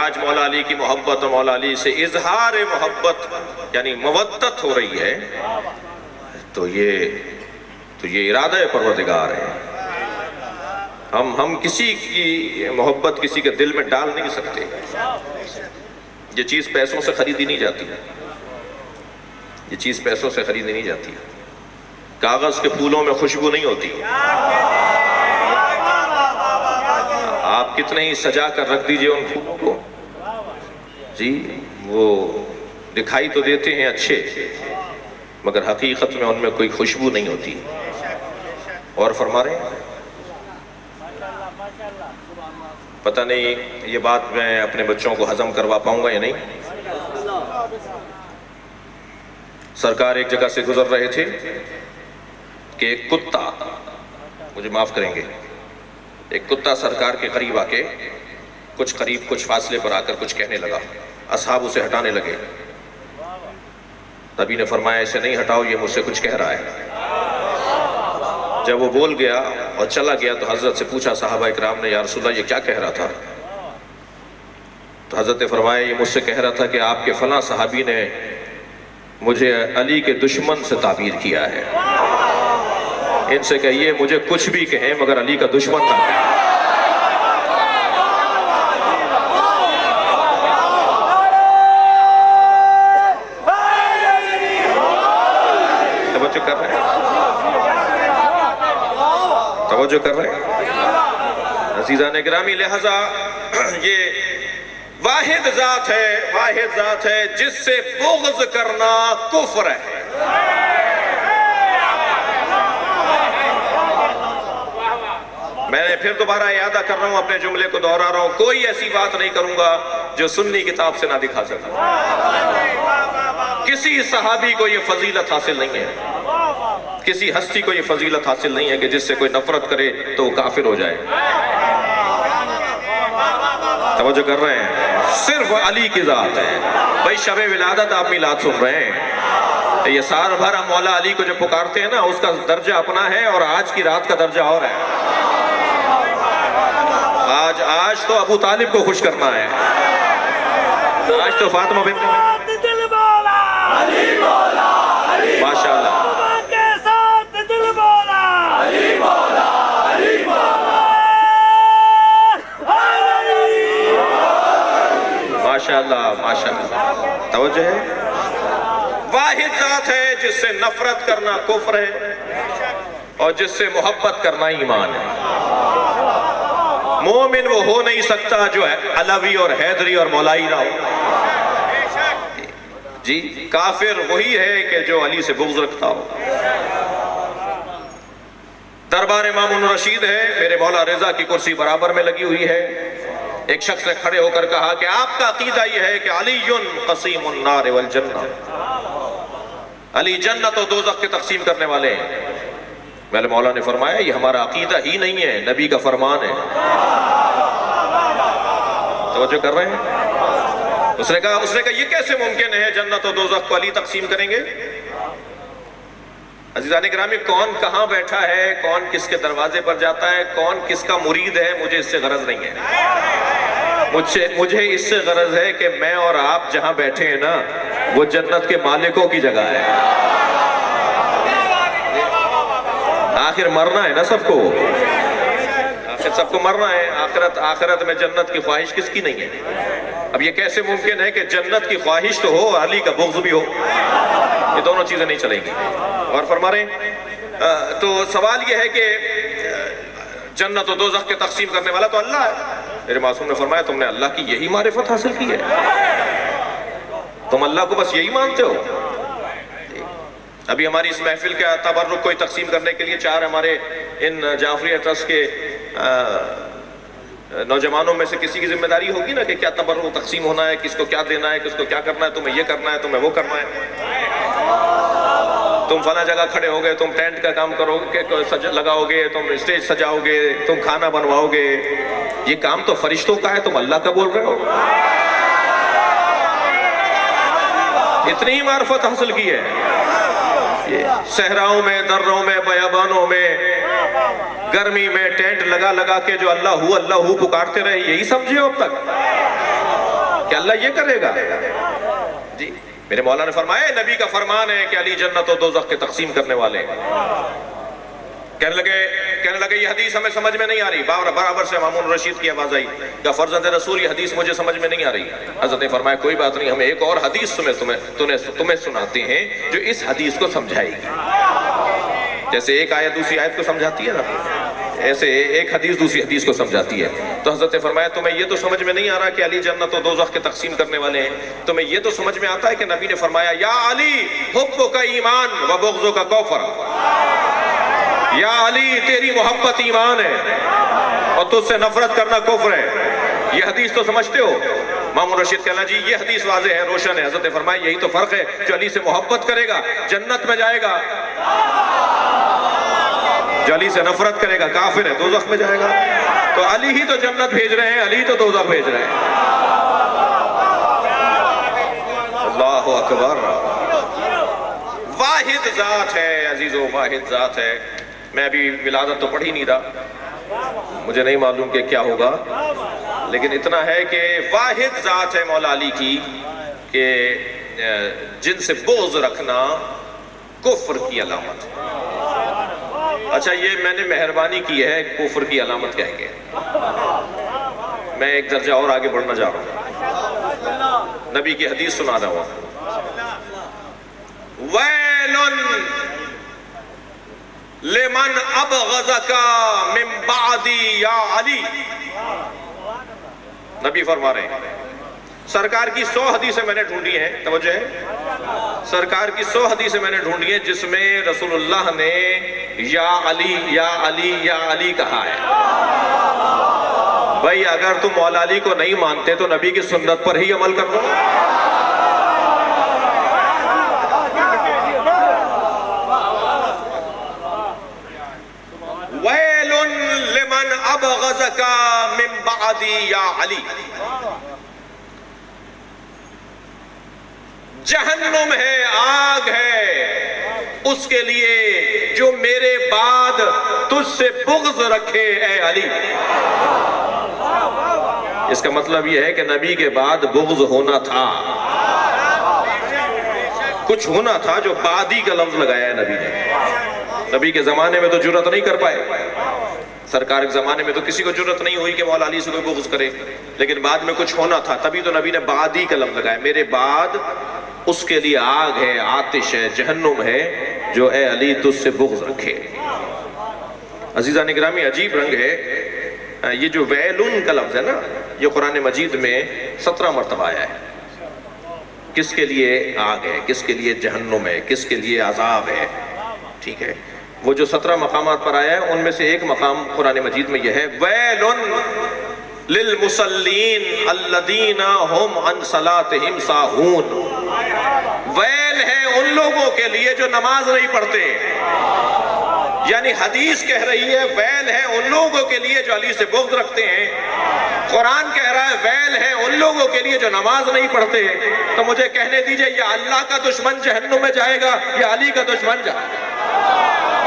आज मौला अली की मोहब्बत और मौला अली से इजहार मोहब्बत यानी मवद्दत हो रही है, तो ये इरादा परवरदिगार है। हम किसी की मोहब्बत किसी के दिल में डाल नहीं सकते। ये चीज़ पैसों से खरीदी नहीं जाती, ये चीज़ पैसों से खरीदी नहीं जाती। कागज़ के फूलों में खुशबू नहीं होती। आप कितने ही सजा कर रख दीजिए उन फूलों को, जी वो दिखाई तो देते हैं अच्छे, मगर हकीकत में उनमें कोई खुशबू नहीं होती। और फरमा रहे हैं, पता नहीं ये बात मैं अपने बच्चों को हजम करवा पाऊंगा या नहीं। सरकार एक जगह से गुजर रहे थे कि एक कुत्ता, मुझे माफ करेंगे, एक कुत्ता सरकार के करीब आके कुछ फासले पर आकर कुछ कहने लगा। असहाब उसे हटाने लगे। नबी ने फरमाया इसे नहीं हटाओ, ये मुझसे कुछ कह रहा है। जब वो बोल गया और चला गया तो हजरत से पूछा साहबा इकराम ने, या रसूलल्लाह ये क्या कह रहा था? तो हजरत ने फरमाया ये मुझसे कह रहा था कि आपके फलां सहाबी ने मुझे अली के दुश्मन से ताबीर किया है। इनसे कहिए मुझे कुछ भी कहें मगर अली का दुश्मन ना कहें। तवज्जो कर रहे हैं, तवज्जो कर रहे हैं अज़ीज़ान गिरामी। लिहाजा ये वाहिद जात है जिससे बुग़्ज़ करना कुफ्र है। मैं फिर दोबारा यादा कर रहा हूं, अपने जुमले को दोहरा रहा हूं, कोई ऐसी बात नहीं करूंगा जो सुन्नी किताब से ना दिखा सका। किसी सहाबी को यह फजीलत हासिल नहीं है, किसी हस्ती को यह फजीलत हासिल नहीं है कि जिससे कोई नफरत करे तो वो काफिर हो जाए। तवज्जो कर रहे हैं, सिर्फ अली की जात है। भाई शब विलादत आप मिलाद सुन रहे हैं, ये साल भर हम मौला अली को जो पुकारते हैं ना, उसका दर्जा अपना है और आज की रात का दर्जा और है। आज तो अबू तालिब को खुश करना है, आज तो फातिमा बिन्त माशाअल्लाह, माशाअल्लाह माशाअल्लाह। तवज्जो है, वाहिद जात है जिससे नफरत करना कुफ्र है और जिससे मोहब्बत करना ईमान है। मोमिन वो हो नहीं सकता जो है अलवी और हैदरी और मौलाई ना हो। जी काफिर वही है कि जो अली से बुग़्ज़ रखता हो। दरबार मामून रशीद है, मेरे मौला रज़ा की कुर्सी बराबर में लगी हुई है। एक शख्स ने खड़े होकर कहा कि आपका अकीदा यह है कि अलीयुन क़सीमुन नार वल जन्नह, अली जन्नत और दोज़ख के तक़सीम करने वाले हैं। मेरे मौला ने फरमाया ये हमारा अकीदा ही नहीं है, नबी का फरमान है। तवज्जो कर रहे हैं? उसने कहा ये कैसे मुमकिन है जन्नत और दोज़ख को अली तक़सीम करेंगे? अज़ीज़ान गिरामी, कौन कहाँ बैठा है, कौन किसके दरवाजे पर जाता है, कौन किसका मुरीद है, मुझे इससे गरज नहीं है। मुझे इससे गरज है कि मैं और आप जहां बैठे हैं ना, वो जन्नत के मालिकों की जगह है। आखिर मरना है ना सबको, आखिर सबको मरना है। आखिरत में जन्नत की ख्वाहिश किसकी नहीं है? अब ये कैसे मुमकिन है कि जन्नत की ख्वाहिश तो हो, अली का बुग़्ज़ भी हो? ये दोनों चीजें नहीं चलेंगी। और फरमा रहे तो सवाल ये है कि जन्नत और दोज़ख के तक़सीम करने वाला तो अल्लाह है। मेरे मासूम ने फरमाया तुमने अल्लाह की यही मारिफत हासिल की है, तुम अल्लाह को बस यही मानते हो। अभी हमारी इस महफिल का तबर्रुक कोई तक़सीम करने के लिए चार हमारे इन जाफरिया ट्रस्ट के नौजवानों में से किसी की जिम्मेदारी होगी ना कि क्या तबर्रुक तक़सीम होना है, किसको क्या देना है, किसको क्या करना है, तुम्हें ये करना है, तुम्हें वो करना है। तुम फला जगह खड़े हो गए, तुम टेंट का काम करोगे, लगाओगे, तुम स्टेज सजाओगे, तुम खाना बनवाओगे, ये काम तो फरिश्तों का है, तुम अल्लाह का बोल रहे हो। इतनी ही मार्फत हासिल की है। सहराओं में, दर्रों में, बयाबानों में, गर्मी में टेंट लगा लगा के जो अल्लाह हू पुकारते रहे, यही समझे हो अब तक? क्या अल्लाह ये करेगा? जी, मेरे मौला ने फरमाया नबी का फरमान है कि अली जन्नत और दोज़ख के तकसीम करने वाले हैं। कहने लगे ये हदीस हमें समझ में नहीं आ रही। बराबर से मामून रशीद की आवाज आई, क्या फर्जंद रसूल, ये हदीस मुझे समझ में नहीं आ रही। हज़रत ने फरमाया कोई बात नहीं, हम एक और हदीस तुम्हें सुनाते हैं जो इस हदीस को समझाएगी। जैसे एक आयत दूसरी आयत को समझाती है ना, ऐसे एक हदीस दूसरी हदीस को समझाती है। तो हज़रत ने फरमाया तुम्हें ये तो समझ में नहीं आ रहा कि अली जन्नत और दोज़ख के तकसीम करने वाले हैं, तुम्हें ये तो समझ में आता है कि नबी ने फरमाया या अली हुब्बु का ईमान व बुग़्ज़ु का कौफर, या अली तेरी मोहब्बत ईमान है और तुझसे नफरत करना कुफ्र है। ये हदीस तो समझते हो? मामून रशीद कहना जी ये हदीस वाज़ेह है, रोशन है। हज़रत ने फरमाया यही तो फर्क है, जो अली से मोहब्बत करेगा जन्नत में जाएगा, जो अली से नफरत करेगा काफिर है, दोज़ख में जाएगा। तो अली ही तो जन्नत भेज रहे हैं, अली तो दोज़ख भेज रहे हैं। अल्लाहु अकबर। वाहिद जात है अजीजों, वाहिद जात है। मैं अभी विलादत तो पढ़ ही नहीं रहा, मुझे नहीं मालूम कि क्या होगा, लेकिन इतना है कि वाहिद जात है मौला अली की कि जिनसे बोझ रखना कुफ्र की अलामत है। अच्छा, ये मैंने मेहरबानी की है, कुफ्र की अलामत कहेंगे। मैं एक दर्जा और आगे बढ़ना जा रहा हूं, नबी की हदीस सुना रहा हूं। वैलुन लिमन अबग़ज़का मिन बादी या अली। नबी फरमा रहे हैं सरकार की 100 हदीसें मैंने ढूंढी हैं, तवज्जो है, सरकार की 100 हदीसें मैंने ढूंढी हैं जिसमें रसूलुल्लाह ने या अली या अली या अली कहा है। भाई अगर तुम मौला अली को नहीं मानते तो नबी की सुन्नत पर ही अमल कर लो। वैलुन लिमन अबग़ज़का मिन बादी या अली। जहन्नुम है, आग है उसके लिए जो मेरे बाद तुझसे बुग़्ज़ रखे ए अली। इसका मतलब यह है कि नबी के बाद बुग़्ज़ होना था, कुछ होना था जो बादी का लफ्ज लगाया है नबी ने। नबी के जमाने में तो जुर्रत नहीं कर पाए, सरकार के जमाने में तो किसी को जुर्रत नहीं हुई कि मौला अली से कोई बुग़्ज़ करे, लेकिन बाद में कुछ होना था, तभी तो नबी ने बादी का लफ्ज लगाया। मेरे बाद उसके लिए आग है, आतिश है, जहन्नुम है जो ए अली तुझसे बुग़्ज़ रखे। अजीज़ान गिरामी, अजीब रंग है ये जो वैलुन का लफ्ज है ना, ये कुरान मजीद में 17 मरतबा आया है। किसके लिए आग है, किसके लिए जहन्नुम है, किसके लिए अज़ाब है, ठीक है। वो जो 17 मकामात पर आया है उनमें से एक मकाम कुरान मजीद में यह है वैलुन लिल मुसल्लीन अल्लदीना हुम अन सलातिहिम साहून। वैल है उन लोगों के लिए जो नमाज नहीं पढ़ते, यानी हदीस कह रही है वैल है उन लोगों के लिए जो अली से बुग़्ज़ रखते हैं। कुरान कह रहा है वैल है उन लोगों के लिए जो नमाज नहीं पढ़ते। तो मुझे कहने दीजिए, या अल्लाह का दुश्मन जहन्नुम में जाएगा या अली का दुश्मन जाएगा?